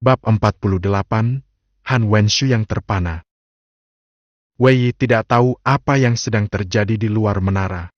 Bab 48, Han Wenshu yang terpana. Wei tidak tahu apa yang sedang terjadi di luar menara.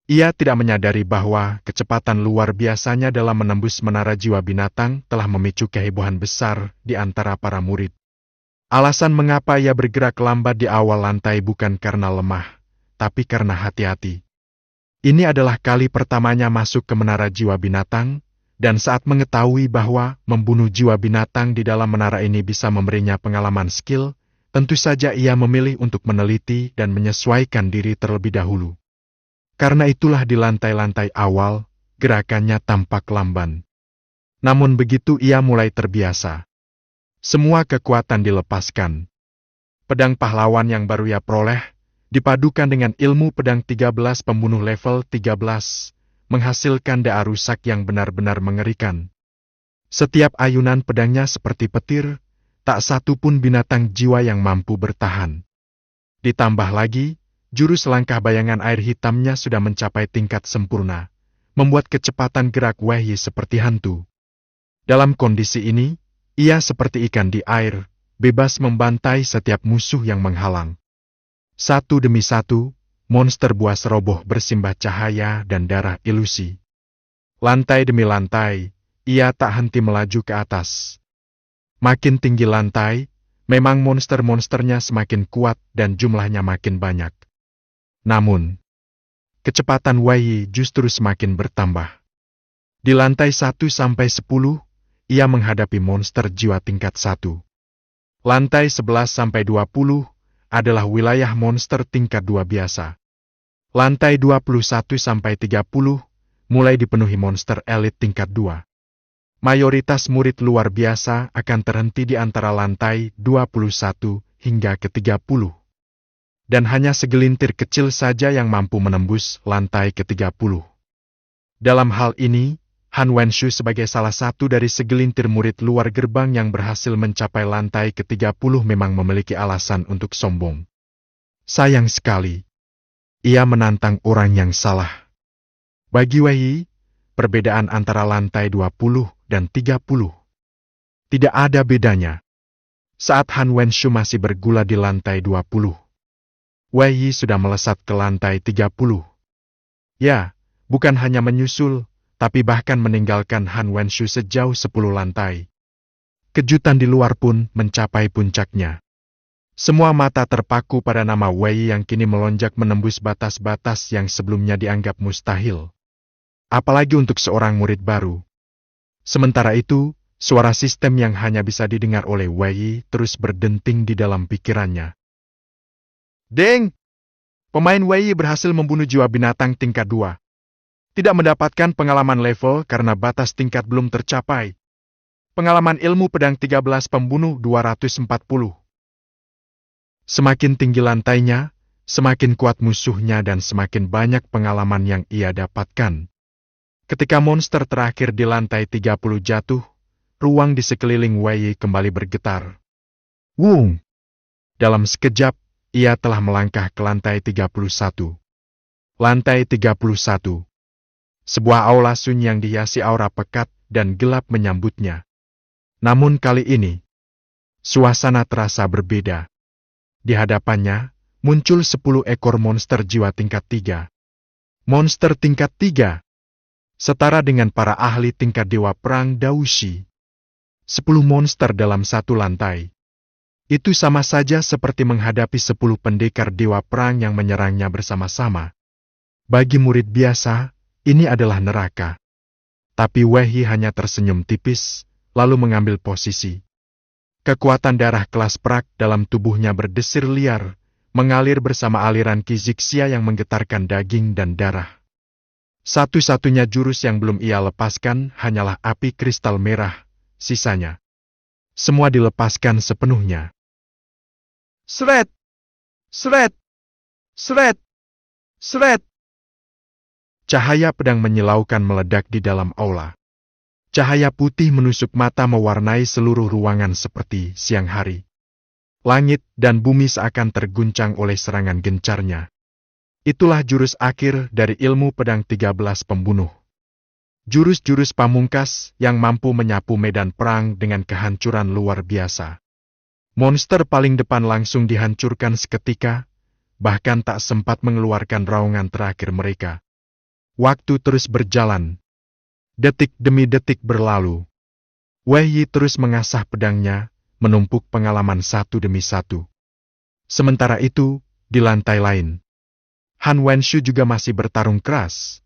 Ia tidak menyadari bahwa kecepatan luar biasanya dalam menembus menara jiwa binatang telah memicu kehebohan besar di antara para murid. Alasan mengapa ia bergerak lambat di awal lantai bukan karena lemah, tapi karena hati-hati. Ini adalah kali pertamanya masuk ke menara jiwa binatang, dan saat mengetahui bahwa membunuh jiwa binatang di dalam menara ini bisa memberinya pengalaman skill, tentu saja ia memilih untuk meneliti dan menyesuaikan diri terlebih dahulu. Karena itulah di lantai-lantai awal, gerakannya tampak lamban. Namun begitu ia mulai terbiasa. Semua kekuatan dilepaskan. Pedang pahlawan yang baru ia peroleh, dipadukan dengan ilmu pedang 13 pembunuh level 13, menghasilkan daya rusak yang benar-benar mengerikan. Setiap ayunan pedangnya seperti petir, tak satu pun binatang jiwa yang mampu bertahan. Ditambah lagi, jurus langkah bayangan air hitamnya sudah mencapai tingkat sempurna, membuat kecepatan gerak Wei seperti hantu. Dalam kondisi ini, ia seperti ikan di air, bebas membantai setiap musuh yang menghalang. Satu demi satu, monster buas roboh bersimbah cahaya dan darah ilusi. Lantai demi lantai, ia tak henti melaju ke atas. Makin tinggi lantai, memang monster-monsternya semakin kuat dan jumlahnya makin banyak. Namun, kecepatan Wei justru semakin bertambah. Di lantai 1 sampai 10, ia menghadapi monster jiwa tingkat 1. Lantai 11 sampai 20 adalah wilayah monster tingkat 2 biasa. Lantai 21 sampai 30 mulai dipenuhi monster elit tingkat 2. Mayoritas murid luar biasa akan terhenti di antara lantai 21 hingga ke 30. Dan hanya segelintir kecil saja yang mampu menembus lantai ke 30. Dalam hal ini, Han Wenshu sebagai salah satu dari segelintir murid luar gerbang yang berhasil mencapai lantai ke 30 memang memiliki alasan untuk sombong. Sayang sekali, ia menantang orang yang salah. Bagi Wei, perbedaan antara lantai 20 dan 30 tidak ada bedanya. Saat Han Wenshu masih bergula di lantai 20, Wei sudah melesat ke lantai 30. Ya, bukan hanya menyusul, tapi bahkan meninggalkan Han Wenshu sejauh 10 lantai. Kejutan di luar pun mencapai puncaknya. Semua mata terpaku pada nama Wei yang kini melonjak menembus batas-batas yang sebelumnya dianggap mustahil. Apalagi untuk seorang murid baru. Sementara itu, suara sistem yang hanya bisa didengar oleh Wei terus berdenting di dalam pikirannya. Deng! Pemain Wei berhasil membunuh jiwa binatang tingkat 2. Tidak mendapatkan pengalaman level karena batas tingkat belum tercapai. Pengalaman ilmu pedang 13 pembunuh 240. Semakin tinggi lantainya, semakin kuat musuhnya dan semakin banyak pengalaman yang ia dapatkan. Ketika monster terakhir di lantai 30 jatuh, ruang di sekeliling Wei kembali bergetar. Wung! Dalam sekejap, ia telah melangkah ke lantai 31. Lantai 31. Sebuah aula sunyi yang dihiasi aura pekat dan gelap menyambutnya. Namun kali ini, suasana terasa berbeda. Di hadapannya, muncul 10 ekor monster jiwa tingkat 3. Monster tingkat 3, setara dengan para ahli tingkat dewa perang Daoshi. 10 monster dalam satu lantai. Itu sama saja seperti menghadapi 10 pendekar dewa perang yang menyerangnya bersama-sama. Bagi murid biasa, ini adalah neraka. Tapi Wei hanya tersenyum tipis, lalu mengambil posisi. Kekuatan darah kelas perak dalam tubuhnya berdesir liar, mengalir bersama aliran Ki Zixia yang menggetarkan daging dan darah. Satu-satunya jurus yang belum ia lepaskan hanyalah api kristal merah, sisanya. Semua dilepaskan sepenuhnya. Sret! Sret! Sret! Sret! Cahaya pedang menyilaukan meledak di dalam aula. Cahaya putih menusuk mata mewarnai seluruh ruangan seperti siang hari. Langit dan bumi seakan terguncang oleh serangan gencarnya. Itulah jurus akhir dari ilmu pedang 13 pembunuh. Jurus-jurus pamungkas yang mampu menyapu medan perang dengan kehancuran luar biasa. Monster paling depan langsung dihancurkan seketika, bahkan tak sempat mengeluarkan raungan terakhir mereka. Waktu terus berjalan. Detik demi detik berlalu. Wei Yi terus mengasah pedangnya, menumpuk pengalaman satu demi satu. Sementara itu, di lantai lain, Han Wenshu juga masih bertarung keras.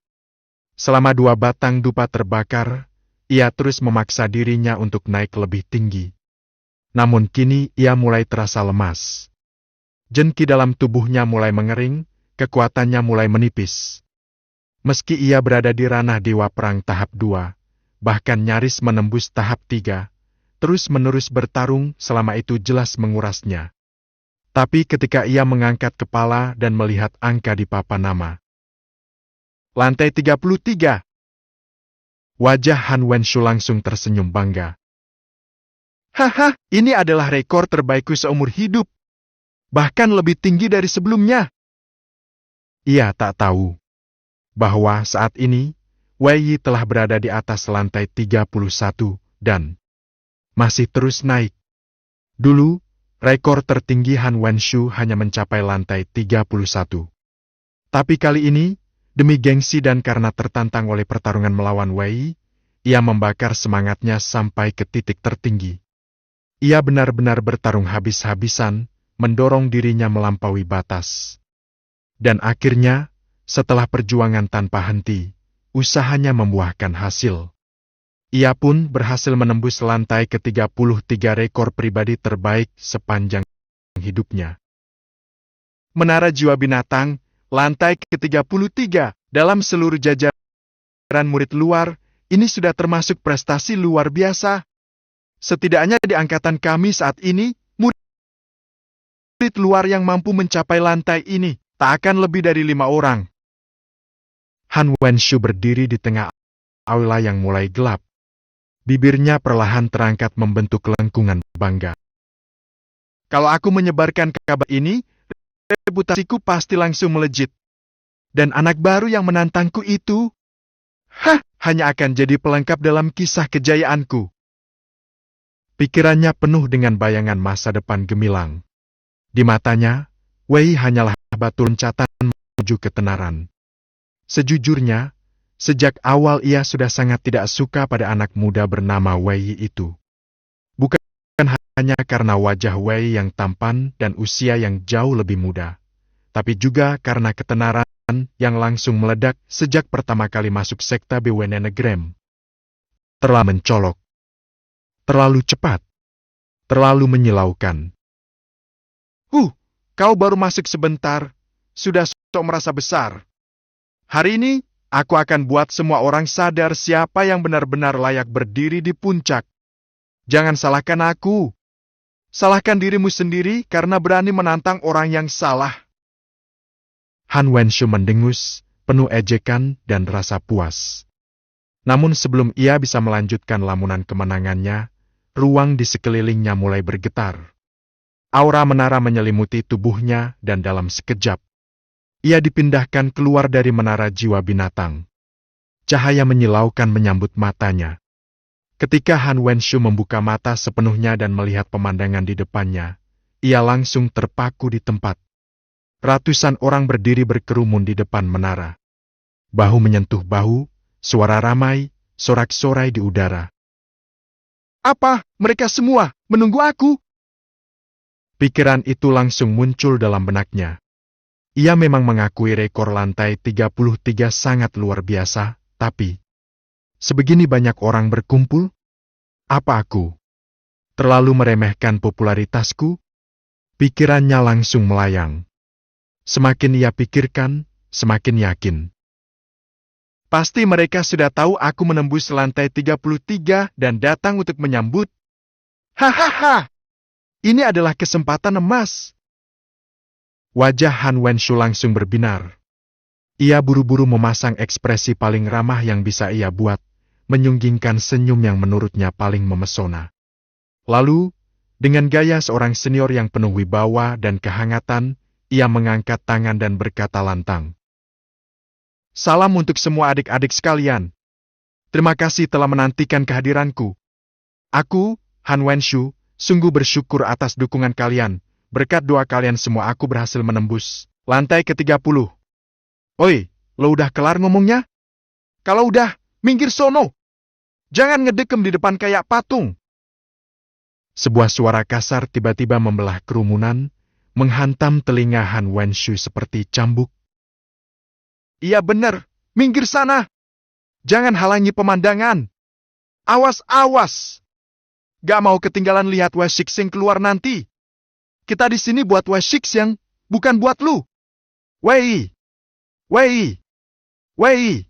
Selama 2 batang dupa terbakar, ia terus memaksa dirinya untuk naik lebih tinggi. Namun kini ia mulai terasa lemas. Jenki dalam tubuhnya mulai mengering, kekuatannya mulai menipis. Meski ia berada di ranah Dewa Perang tahap 2, bahkan nyaris menembus tahap 3, terus-menerus bertarung selama itu jelas mengurasnya. Tapi ketika ia mengangkat kepala dan melihat angka di papan nama, lantai 33. Wajah Han Wenshu langsung tersenyum bangga. Haha, ini adalah rekor terbaikku seumur hidup. Bahkan lebih tinggi dari sebelumnya. Ia tak tahu bahwa saat ini, Wei Yi telah berada di atas lantai 31 dan masih terus naik. Dulu, rekor tertinggi Han Wenshu hanya mencapai lantai 31. Tapi kali ini, demi gengsi dan karena tertantang oleh pertarungan melawan Wei Yi, ia membakar semangatnya sampai ke titik tertinggi. Ia benar-benar bertarung habis-habisan, mendorong dirinya melampaui batas. Dan akhirnya, setelah perjuangan tanpa henti, usahanya membuahkan hasil. Ia pun berhasil menembus lantai ke-33 rekor pribadi terbaik sepanjang hidupnya. Menara Jiwa Binatang, lantai ke-33, dalam seluruh jajaran murid luar, ini sudah termasuk prestasi luar biasa. Setidaknya di angkatan kami saat ini, murid luar yang mampu mencapai lantai ini, tak akan lebih dari 5 orang. Han Wenshu berdiri di tengah aula yang mulai gelap. Bibirnya perlahan terangkat membentuk lengkungan bangga. Kalau aku menyebarkan kabar ini, reputasiku pasti langsung melejit. Dan anak baru yang menantangku itu, hanya akan jadi pelengkap dalam kisah kejayaanku. Pikirannya penuh dengan bayangan masa depan gemilang. Di matanya, Wei hanyalah batu loncatan menuju ketenaran. Sejujurnya, sejak awal ia sudah sangat tidak suka pada anak muda bernama Wei itu. Bukan hanya karena wajah Wei yang tampan dan usia yang jauh lebih muda, tapi juga karena ketenaran yang langsung meledak sejak pertama kali masuk sekte BWN. Terlalu mencolok, terlalu cepat, terlalu menyilaukan. Kau baru masuk sebentar, sudah sok merasa besar. Hari ini, aku akan buat semua orang sadar siapa yang benar-benar layak berdiri di puncak. Jangan salahkan aku. Salahkan dirimu sendiri karena berani menantang orang yang salah. Han Wenshu mendengus, penuh ejekan dan rasa puas. Namun sebelum ia bisa melanjutkan lamunan kemenangannya, ruang di sekelilingnya mulai bergetar. Aura menara menyelimuti tubuhnya dan dalam sekejap, ia dipindahkan keluar dari menara jiwa binatang. Cahaya menyilaukan menyambut matanya. Ketika Han Wenshu membuka mata sepenuhnya dan melihat pemandangan di depannya, ia langsung terpaku di tempat. Ratusan orang berdiri berkerumun di depan menara. Bahu menyentuh bahu, suara ramai, sorak-sorai di udara. Apa, mereka semua menunggu aku? Pikiran itu langsung muncul dalam benaknya. Ia memang mengakui rekor lantai 33 sangat luar biasa, tapi sebegini banyak orang berkumpul? Apa aku terlalu meremehkan popularitasku? Pikirannya langsung melayang. Semakin ia pikirkan, semakin yakin. Pasti mereka sudah tahu aku menembus lantai 33 dan datang untuk menyambut. Hahaha! Ini adalah kesempatan emas. Wajah Han Wenshu langsung berbinar. Ia buru-buru memasang ekspresi paling ramah yang bisa ia buat, menyunggingkan senyum yang menurutnya paling memesona. Lalu, dengan gaya seorang senior yang penuh wibawa dan kehangatan, ia mengangkat tangan dan berkata lantang. Salam untuk semua adik-adik sekalian. Terima kasih telah menantikan kehadiranku. Aku, Han Wenshu, sungguh bersyukur atas dukungan kalian. Berkat doa kalian semua aku berhasil menembus lantai ke-30. Oi, lo udah kelar ngomongnya? Kalau udah, minggir sono. Jangan ngedekem di depan kayak patung. Sebuah suara kasar tiba-tiba membelah kerumunan, menghantam telinga Han Wenshu seperti cambuk. Iya bener, minggir sana. Jangan halangi pemandangan. Awas, awas. Gak mau ketinggalan lihat Wei-Shixing keluar nanti. Kita di sini buat Wei-Shixing, bukan buat lu. Wei, Wei, Wei.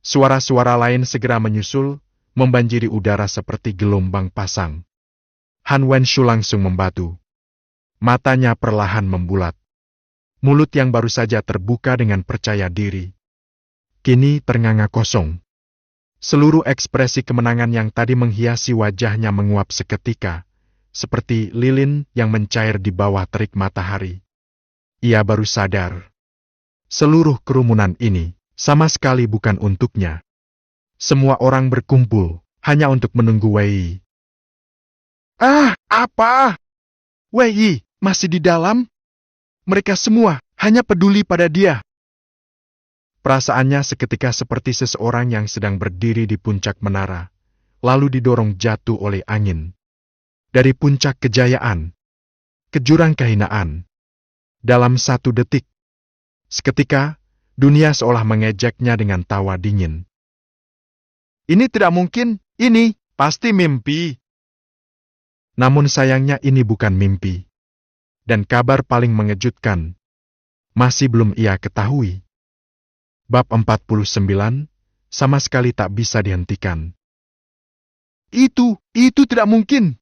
Suara-suara lain segera menyusul, membanjiri udara seperti gelombang pasang. Han Wenshu langsung membatu. Matanya perlahan membulat. Mulut yang baru saja terbuka dengan percaya diri, kini ternganga kosong. Seluruh ekspresi kemenangan yang tadi menghiasi wajahnya menguap seketika, seperti lilin yang mencair di bawah terik matahari. Ia baru sadar, seluruh kerumunan ini sama sekali bukan untuknya. Semua orang berkumpul hanya untuk menunggu Wei. Ah, apa? Wei masih di dalam? Mereka semua hanya peduli pada dia. Perasaannya seketika seperti seseorang yang sedang berdiri di puncak menara, lalu didorong jatuh oleh angin. Dari puncak kejayaan ke jurang kehinaan. Dalam 1 detik. Seketika, dunia seolah mengejeknya dengan tawa dingin. Ini tidak mungkin, ini pasti mimpi. Namun sayangnya ini bukan mimpi. Dan kabar paling mengejutkan masih belum ia ketahui. Bab 49, sama sekali tak bisa dihentikan. Itu tidak mungkin.